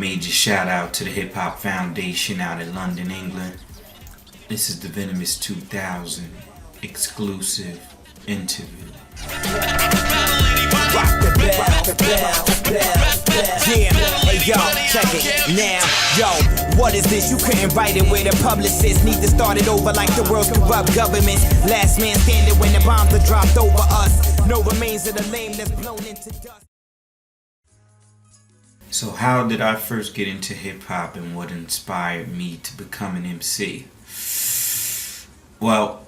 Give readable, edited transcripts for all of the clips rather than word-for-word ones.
major shout out to the Hip Hop Foundation out in London, England. This is the Venomous 2000 exclusive interview. Rock the bell. Yeah, hey yo, check it now. Yo, what is this? You couldn't write it with a publicist. Need to start it over like the world's corrupt governments. Last man standing when the bombs are dropped over us. No remains of the lame that's blown into dust. So how did I first get into hip hop and what inspired me to become an MC? Well,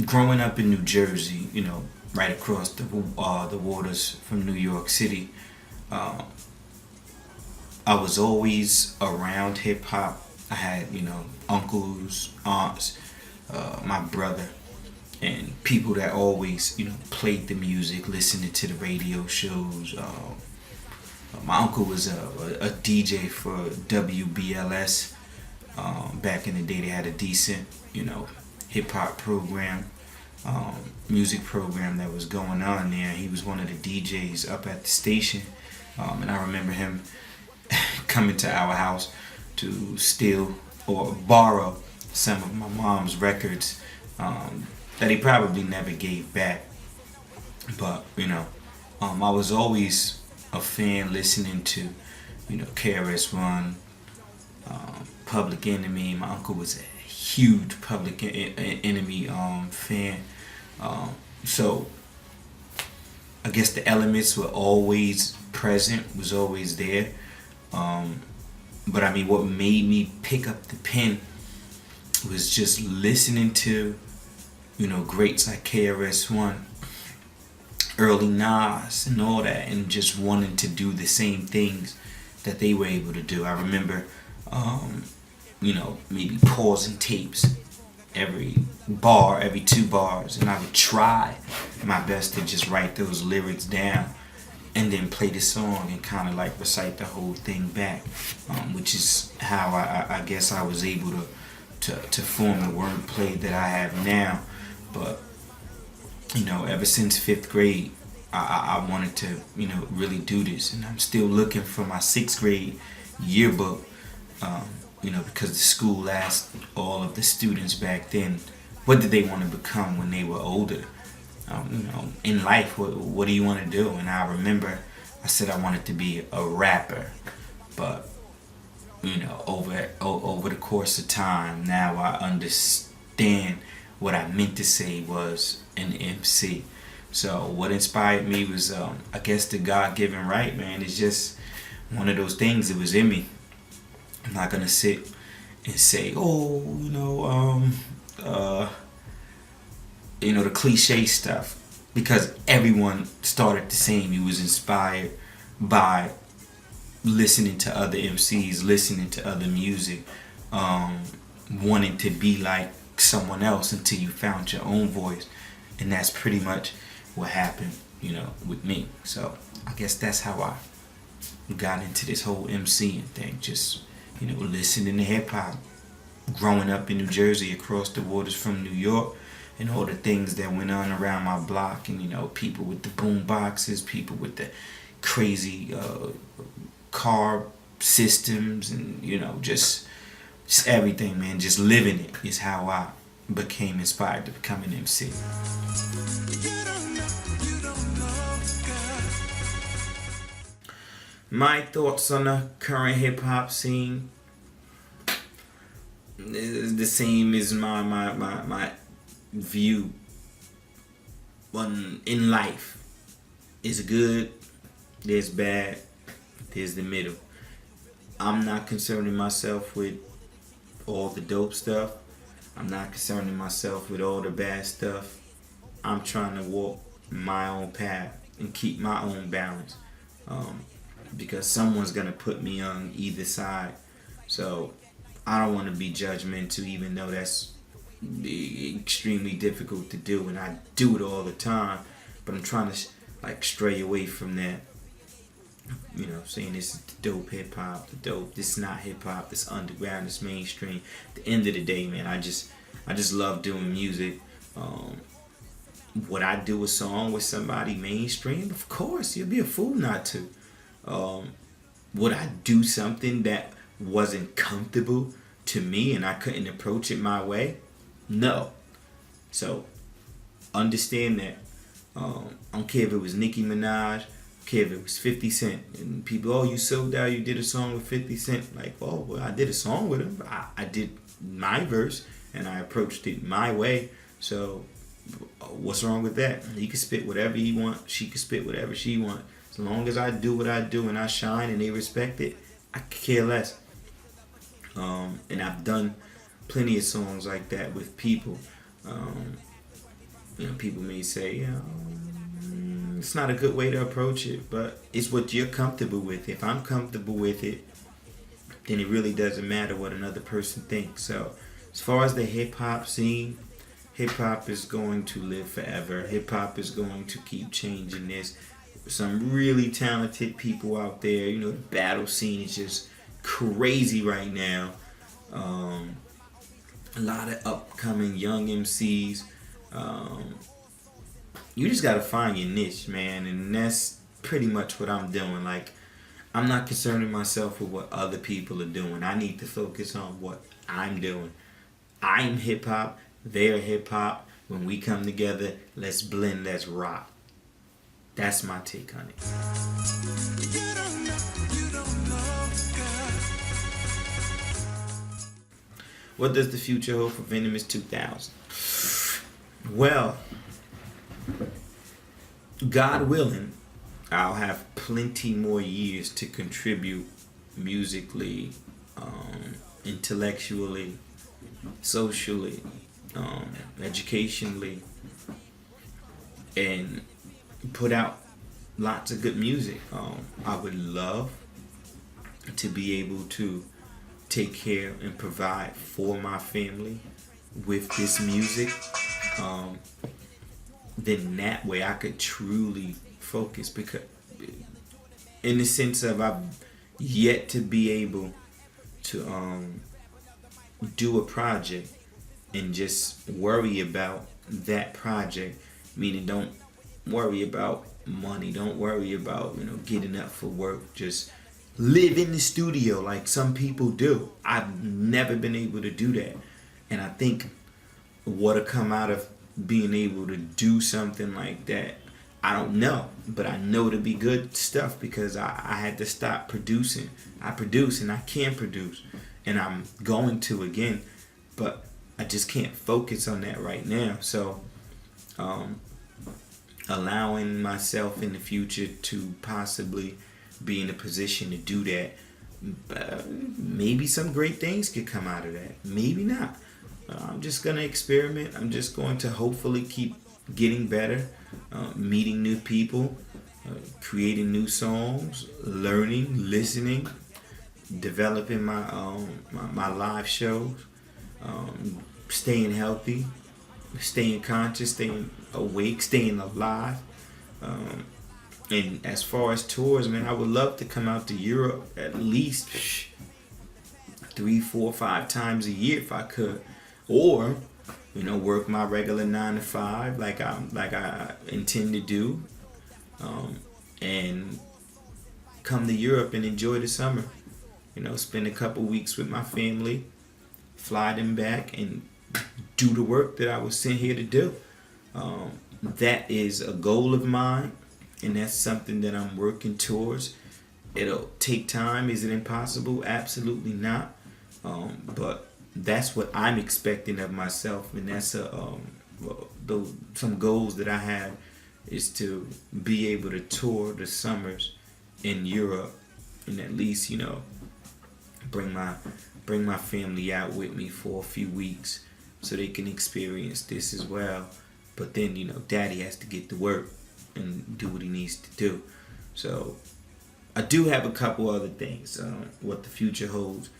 growing up in New Jersey, right across the waters from New York City, I was always around hip hop. I had, uncles, aunts, my brother, and people that always, played the music, listening to the radio shows. My uncle was a DJ for WBLS. Back in the day, they had a decent, hip hop program, music program that was going on there. He was one of the DJs up at the station, and I remember him coming to our house to steal or borrow some of my mom's records that he probably never gave back. But I was always a fan listening to, KRS-One, Public Enemy. My uncle was a huge Public Enemy fan. So I guess the elements were always present, was always there. But I mean, what made me pick up the pen was just listening to, greats like KRS-One, early Nas and all that, and just wanting to do the same things that they were able to do. I remember, maybe pausing tapes every 2 bars, and I would try my best to just write those lyrics down and then play the song and kind of like recite the whole thing back, which is how I guess I was able to form the wordplay that I have now. But ever since 5th grade, I wanted to, really do this. And I'm still looking for my 6th grade yearbook, because the school asked all of the students back then, what did they want to become when they were older? In life, what do you want to do? And I remember I said I wanted to be a rapper. But, over the course of time, now I understand what I meant to say was an MC. So what inspired me was, I guess, the God-given right, man. It's just one of those things that was in me. I'm not gonna sit and say, the cliche stuff, because everyone started the same. He was inspired by listening to other MCs, listening to other music, wanting to be like someone else until you found your own voice. And that's pretty much what happened, with me. So I guess that's how I got into this whole MCing thing. Just, listening to hip hop, growing up in New Jersey across the waters from New York, and all the things that went on around my block, and people with the boom boxes, people with the crazy car systems, and just everything, man. Just living it is how I became inspired to become an MC. My thoughts on the current hip hop scene is the same as my view in life. It's good, there's bad, there's the middle. I'm not concerning myself with all the dope stuff. I'm not concerning myself with all the bad stuff. I'm trying to walk my own path and keep my own balance, because someone's gonna put me on either side. So I don't want to be judgmental, even though that's extremely difficult to do, and I do it all the time. But I'm trying to stray away from that. Saying this is the dope hip hop, this is not hip hop, this underground, this mainstream. At the end of the day, man, I just love doing music. Would I do a song with somebody mainstream? Of course, you'd be a fool not to. would I do something that wasn't comfortable to me and I couldn't approach it my way? No. So understand that. I don't care if it was Nicki Minaj, I don't care if it was 50 Cent. And people, oh, you sold out, you did a song with 50 Cent. Like, oh, well, I did a song with him. I did my verse and I approached it my way. So what's wrong with that? He can spit whatever he wants. She can spit whatever she wants. As long as I do what I do and I shine and they respect it, I could care less. And I've done plenty of songs like that with people. People may say, it's not a good way to approach it, but it's what you're comfortable with. If I'm comfortable with it, then it really doesn't matter what another person thinks. So as far as the hip hop scene, hip hop is going to live forever. Hip hop is going to keep changing. There's some really talented people out there. The battle scene is just crazy right now. A lot of upcoming young MCs. You just gotta find your niche, man, and that's pretty much what I'm doing. Like, I'm not concerning myself with what other people are doing. I need to focus on what I'm doing. I'm hip hop, they're hip hop. When we come together, let's blend, let's rock. That's my take on it. What does the future hold for Venomous 2000? Well, God willing, I'll have plenty more years to contribute musically, intellectually, socially, educationally, and put out lots of good music. I would love to be able to take care and provide for my family with this music. Then that way I could truly focus, because in the sense of I've yet to be able to do a project and just worry about that project, meaning don't worry about money, don't worry about getting up for work, just live in the studio like some people do. I've never been able to do that, and I think what'll come out of being able to do something like that, I don't know, but I know to be good stuff, because I had to stop producing. I produce and I can produce, and I'm going to again, but I just can't focus on that right now. So allowing myself in the future to possibly be in a position to do that, maybe some great things could come out of that, maybe not. I'm just going to experiment. I'm just going to hopefully keep getting better, meeting new people, creating new songs, learning, listening, developing my live shows, staying healthy, staying conscious, staying awake, staying alive. And as far as tours, man, I would love to come out to Europe at least 3, 4, 5 times a year if I could. Or, work my regular 9 to 5 like I intend to do, and come to Europe and enjoy the summer. Spend a couple weeks with my family, fly them back, and do the work that I was sent here to do. That is a goal of mine, and that's something that I'm working towards. It'll take time. Is it impossible? Absolutely not. But that's what I'm expecting of myself, and that's some goals that I have, is to be able to tour the summers in Europe, and at least bring my family out with me for a few weeks so they can experience this as well. But then Daddy has to get to work and do what he needs to do. So I do have a couple other things. What the future holds.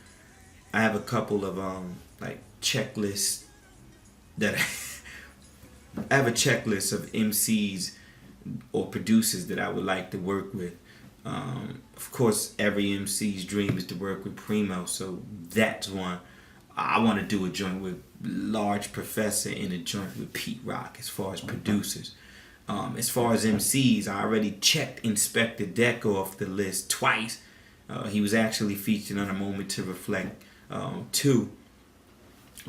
I have a couple of checklists that I have a checklist of MCs or producers that I would like to work with. Of course, every MC's dream is to work with Primo, so that's one. I want to do a joint with Large Professor and a joint with Pete Rock as far as producers. As far as MCs, I already checked Inspector Deck off the list twice. He was actually featured on A Moment to Reflect 2.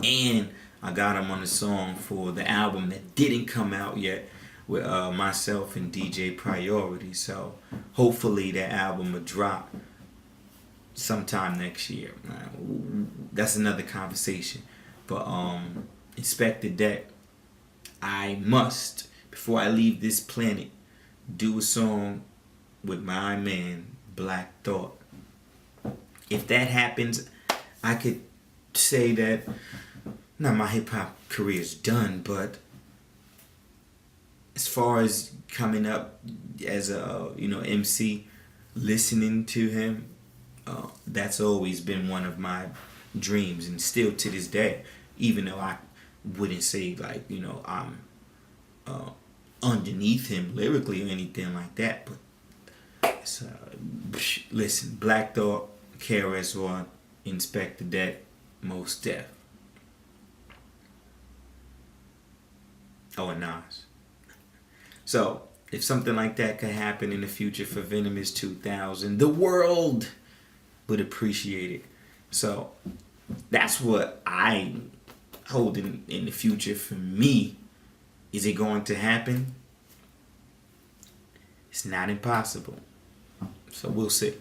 And I got him on a song for the album that didn't come out yet with myself and DJ Priority. So hopefully that album will drop sometime next year. That's another conversation. But Inspector Deck, I must, before I leave this planet, do a song with my man Black Thought. If that happens, I could say that not my hip hop career is done, but as far as coming up as a MC, listening to him, that's always been one of my dreams, and still to this day. Even though I wouldn't say like I'm underneath him lyrically or anything like that, but listen, Black Thought, KRS-One, Inspector Deck, Mos Def. Oh, and Nas. So, if something like that could happen in the future for Venomous 2000, the world would appreciate it. So, that's what I'm holding in the future for me. Is it going to happen? It's not impossible. So, we'll see.